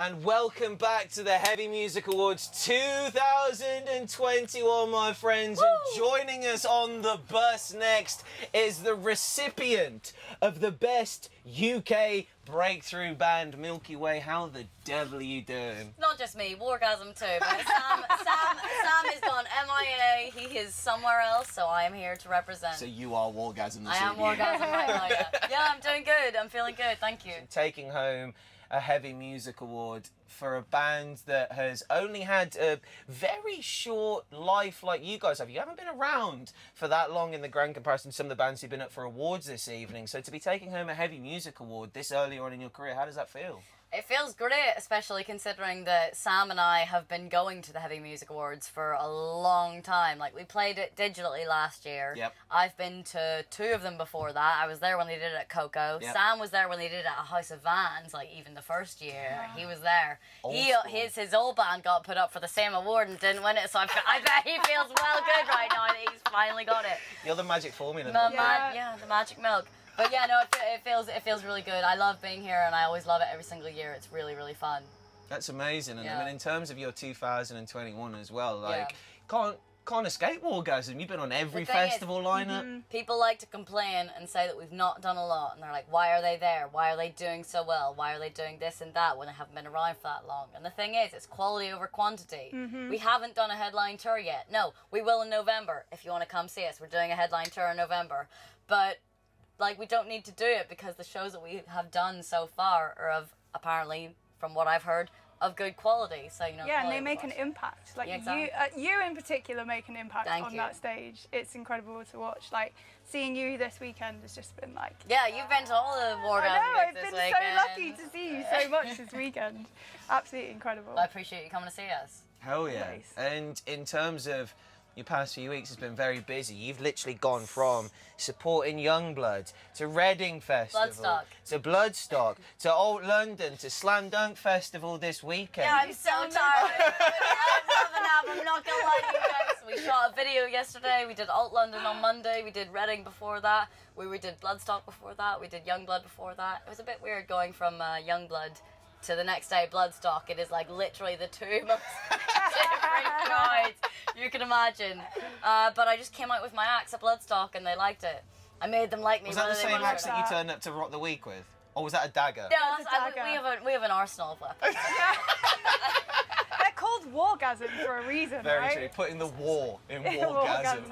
And welcome back to the Heavy Music Awards 2021, my friends. Woo! And joining us on the bus next is the recipient of the Best UK Breakthrough Band, Milkie Way. How the devil are you doing? Not just me, Wargasm too. But Sam is gone MIA. He is somewhere else, so I am here to represent. So you are Wargasm this I am evening. Wargasm right now, yeah. Yeah, I'm doing good. I'm feeling good, thank you. Taking home a Heavy Music Award for a band that has only had a very short life like you guys have. You haven't been around for that long in the grand comparison to some of the bands who've been up for awards this evening. So to be taking home a Heavy Music Award this early on in your career, how does that feel? It feels great, especially considering that Sam and I have been going to the Heavy Music Awards for a long time. Like, we played it digitally last year. Yep. I've been to 2 of them before that. I was there when they did it at Coco. Yep. Sam was there when they did it at House of Vans, like, even the first year. Yeah. He was there. Old His old band got put up for the same award and didn't win it, so I bet he feels well good right now that he's finally got it. You're the magic formula. The magic milk. But yeah, no, it feels really good. I love being here, and I always love it every single year. It's really, really fun. That's amazing. And Yeah. I mean, in terms of your 2021 as well, like, can't escape Wargasm. You've been on every The thing festival lineup. People like to complain and say that we've not done a lot, and they're like, why are they there? Why are they doing so well? Why are they doing this and that when they haven't been around for that long? And the thing is, it's quality over quantity. We haven't done a headline tour yet. No, we will in November. If you want to come see us, we're doing a headline tour in November. But like, we don't need to do it because the shows that we have done so far are of, apparently, from what I've heard, of good quality. So, you know, yeah, and they make an impact. Like, Yeah, exactly. you in particular make an impact Thank on you. that stage. It's incredible to watch. Like, seeing you this weekend has just been like... Yeah, you've been to all the Wargasm I know, I've gigs this been weekend. so lucky to see you so much this weekend. Absolutely incredible. I appreciate you coming to see us. Hell yeah. Nice. And in terms of your past few weeks, has been very busy. You've literally gone from supporting Yungblud to Reading Festival, Bloodstock. to Bloodstock, to Old London, to Slam Dunk Festival this weekend. Yeah, I'm so tired. I'm not gonna lie to you guys. We shot a video yesterday. We did Alt London on Monday. We did Reading before that. We did Bloodstock before that. We did Yungblud before that. It was a bit weird going from Yungblud to the next day Bloodstock. It is like literally the 2 most different crowds you can imagine. But I just came out with my axe at Bloodstock and they liked it. I made them like me. Was that the whether they same wanted axe it. that you turned up to Rock the Week with? Or was that a dagger? Yeah, That's a dagger. we have an arsenal of weapons. They're called Wargasm for a reason, Very right? true. Putting the war in Wargasm.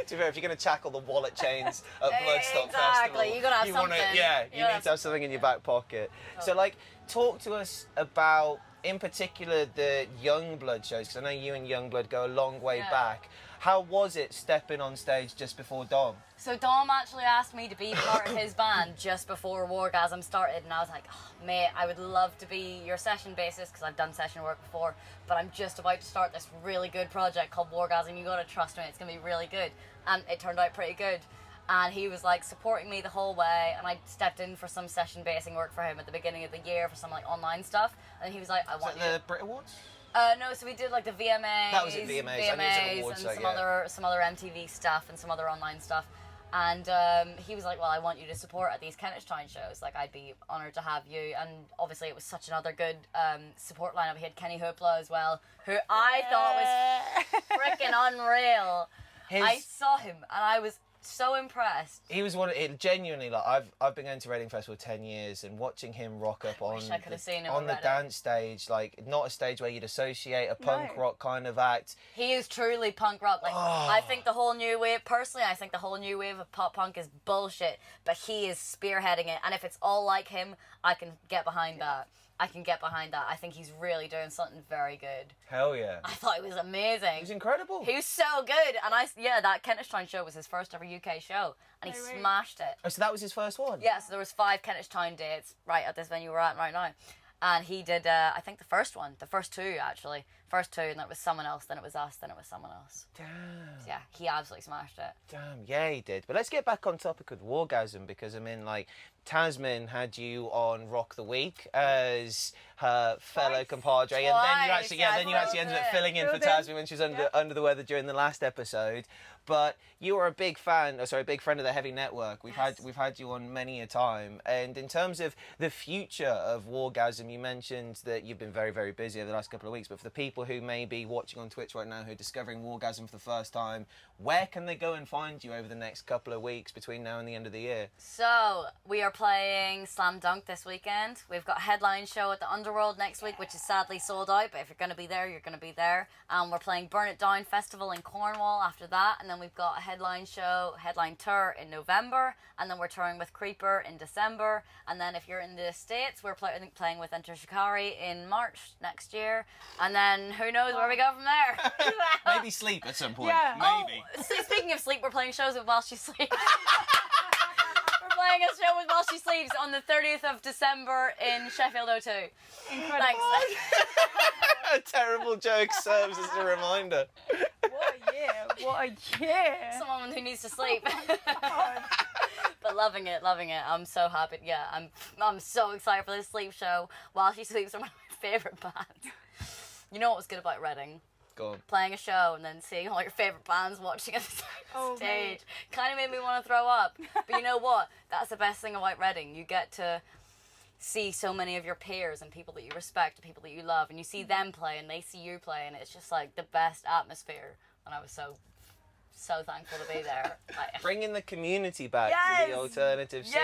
To be fair, if you're going to tackle the wallet chains at Bloodstock Exactly, Festival, you gotta have wanna- something. Yeah, You you gotta need to have something in your back pocket. So, like, talk to us about, in particular, the Yungblud shows, because I know you and Yungblud go a long way Yeah. back. How was it stepping on stage just before Dom? So Dom actually asked me to be part of his band just before Wargasm started, and I was like, oh, mate, I would love to be your session bassist because I've done session work before, but I'm just about to start this really good project called Wargasm. You gotta trust me, it's gonna be really good. And it turned out pretty good. And he was like supporting me the whole way, and I stepped in for some session bassing work for him at the beginning of the year for some like online stuff, and he was like, I Was want it you. the Brit Awards? No, so we did like the VMAs. That was it, VMAs. I knew it was an awards and show, some yeah. some other MTV stuff and some other online stuff. And he was like, well, I want you to support at these Kentish Town shows. Like, I'd be honoured to have you. And obviously it was such another good support lineup. We had Kenny Hoopla as well, who I thought was freaking unreal. I saw him and I was so impressed. He was one of it. Genuinely, like I've been going to Reading Festival 10 years, and watching him rock up on wish I could have seen him on the at Reading. dance stage, like not a stage where you'd associate a punk No. rock kind of act. He is truly punk rock. Like, Oh. I think the whole new wave, personally, I think the whole new wave of pop punk is bullshit, but he is spearheading it. And if it's all like him, I can get behind that. I can get behind that. I think he's really doing something very good. Hell yeah, I thought it was amazing. it was incredible. He was so good. And that Kentish Town show was his first ever UK show. And he No way. smashed it. Oh, so that was his first one. Yeah, so there was 5 Kentish Town dates right at this venue we're at right now. And he did, I think the first 2 actually. First 2, and then it was someone else, then it was us, then it was someone else. Damn. So yeah, he absolutely smashed it. Damn, yeah, he did. But let's get back on topic with Wargasm, because I mean, like, Tasmin had you on Rock the Week as her fellow compadre, and then you actually ended up filling in for Tasmin when she was under the weather during the last episode. But you are a big fan, big friend of the Heavy Network. We've had you on many a time. And in terms of the future of Wargasm, you mentioned that you've been very, very busy over the last couple of weeks. But for the people who may be watching on Twitch right now, who are discovering Wargasm for the first time, where can they go and find you over the next couple of weeks between now and the end of the year? So we are playing Slam Dunk this weekend. We've got a headline show at the Underworld next week, which is sadly sold out. But if you're going to be there, you're going to be there. We're playing Burn It Down Festival in Cornwall after that, and then we've got a headline tour in November, and then we're touring with Creeper in December, and then if you're in the States, we're playing with Enter Shikari in March next year, and then who knows where we go from there. Maybe sleep at some point. Yeah. Maybe. Oh, speaking of sleep, we're playing shows with While She Sleeps. We're playing a show with While She Sleeps on the 30th of December in Sheffield O2. Incredible. Thanks. A terrible joke serves as a reminder. What a year. What a year. Someone who needs to sleep. God. But loving it. I'm so happy. Yeah, I'm so excited for this sleep show. While She Sleeps are one of my favourite bands. You know what was good about Reading? Go on. Playing a show and then seeing all your favourite bands watching at the stage kind of made me want to throw up. But you know what? That's the best thing about Reading. You get to see so many of your peers and people that you respect and people that you love, and you see them play and they see you play, and it's just like the best atmosphere. And I was so thankful to be there. Bringing the community back to the alternative scene,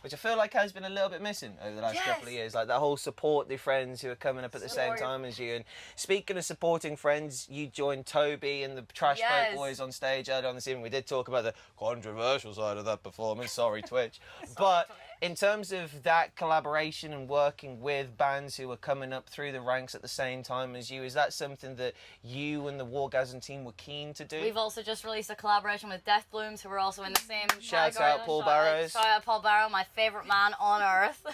which I feel like has been a little bit missing over the last couple of years. Like that whole support the friends who are coming up at the same time as you. And speaking of supporting friends, you joined Toby and the Trash Boat Boys on stage earlier on this evening. We did talk about the controversial side of that performance. Sorry, Twitch. But in terms of that collaboration and working with bands who are coming up through the ranks at the same time as you, is that something that you and the Wargasm team were keen to do? We've also just released a collaboration with Death Blooms, who are also in the same Shout category. out Paul Barrows. Shout out Paul Barrow, my favourite man on earth.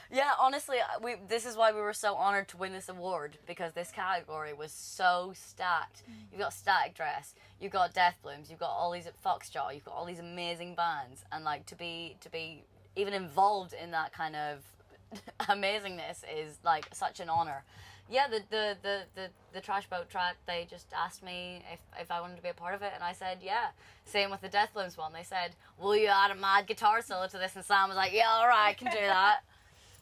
Yeah, honestly, this is why we were so honoured to win this award, because this category was so stacked. You've got Static Dress, you've got Death Blooms, you've got all these at Foxjaw, you've got all these amazing bands, and like to be even involved in that kind of amazingness is like such an honor. Yeah, the Trash Boat track, they just asked me if I wanted to be a part of it, and I said yeah. Same with the Death Blooms one. They said, will you add a mad guitar solo to this? And Sam was like, yeah, all right, I can do that.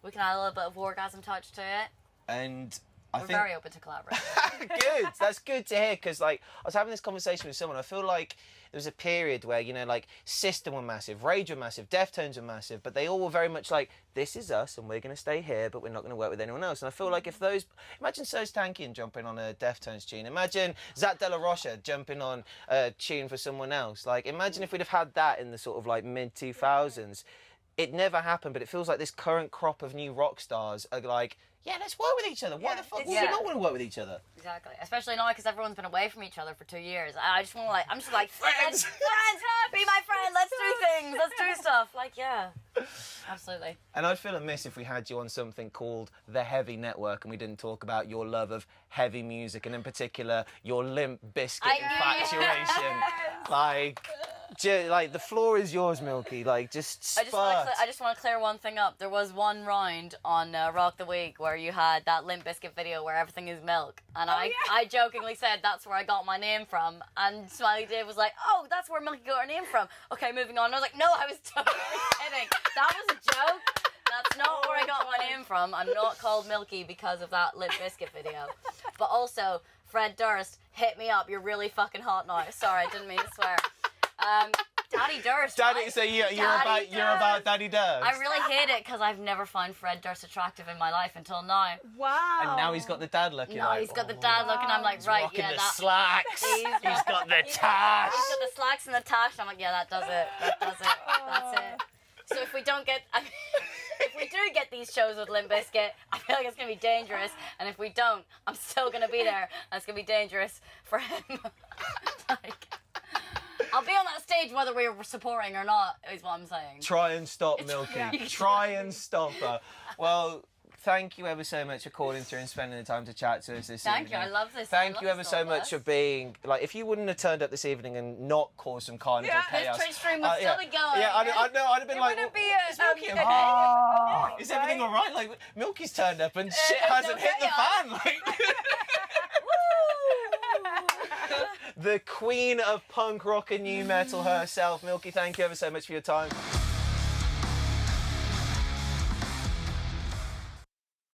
We can add a little bit of Wargasm touch to it. And We're very open to collaborate. Good. That's good to hear, because like I was having this conversation with someone. I feel like there was a period where, you know, like System were massive, Rage were massive, Deftones were massive, but they all were very much like, this is us and we're going to stay here, but we're not going to work with anyone else. And I feel like if imagine Serge Tankian jumping on a Deftones tune, imagine Zach De La Rocha jumping on a tune for someone else. Like, imagine if we'd have had that in the sort of like mid-2000s. It never happened, but it feels like this current crop of new rock stars are like, yeah, let's work with each other. Why the fuck would we not want to work with each other? Exactly. Especially now, because everyone's been away from each other for 2 years. I just want to I'm just like, friends, be my friend, let's do things, let's do stuff. Like, yeah, absolutely. And I'd feel amiss if we had you on something called The Heavy Network and we didn't talk about your love of heavy music, and in particular, your Limp Bizkit infatuation. Like, the floor is yours, Milkie. Like, just I just want to clear one thing up. There was one round on Rock the Week where you had that Limp Bizkit video where everything is milk, and I jokingly said that's where I got my name from, and Smiley Dave was like, oh, that's where Milkie got her name from. Okay, moving on. And I was like, no, I was totally kidding. That was a joke. That's not where I got my name from. I'm not called Milkie because of that Limp Bizkit video. But also, Fred Durst, hit me up. You're really fucking hot now. Sorry, I didn't mean to swear. Daddy Durst. Daddy, so you're about Daddy Durst. I really hate it because I've never found Fred Durst attractive in my life until now. Wow. And now he's got the dad look. No, he's got the dad look, and I'm like, right, rocking yeah, the that. slacks. He's got the tash. He's got the slacks and the tash. I'm like, yeah, that does it. That does it. That's it. So if we don't get, if we do get these shows with Limp Bizkit, I feel like it's gonna be dangerous. And if we don't, I'm still gonna be there, and it's gonna be dangerous for him. Like, I'll be on that stage whether we're supporting or not, is what I'm saying. Try and stop Milkie. Try and stop her. Well, thank you ever so much for calling through and spending the time to chat to us this Thank evening. you, I love this. Thank you ever so much for being, like, if you wouldn't have turned up this evening and not caused some carnival chaos. This Twitch stream would still be going. Yeah, I know, I'd have been like, wouldn't be is Milkie okay? Is everything all right? Like, Milkie's turned up and shit hasn't hit the fan. Like, the queen of punk rock and new metal herself. Milkie, thank you ever so much for your time.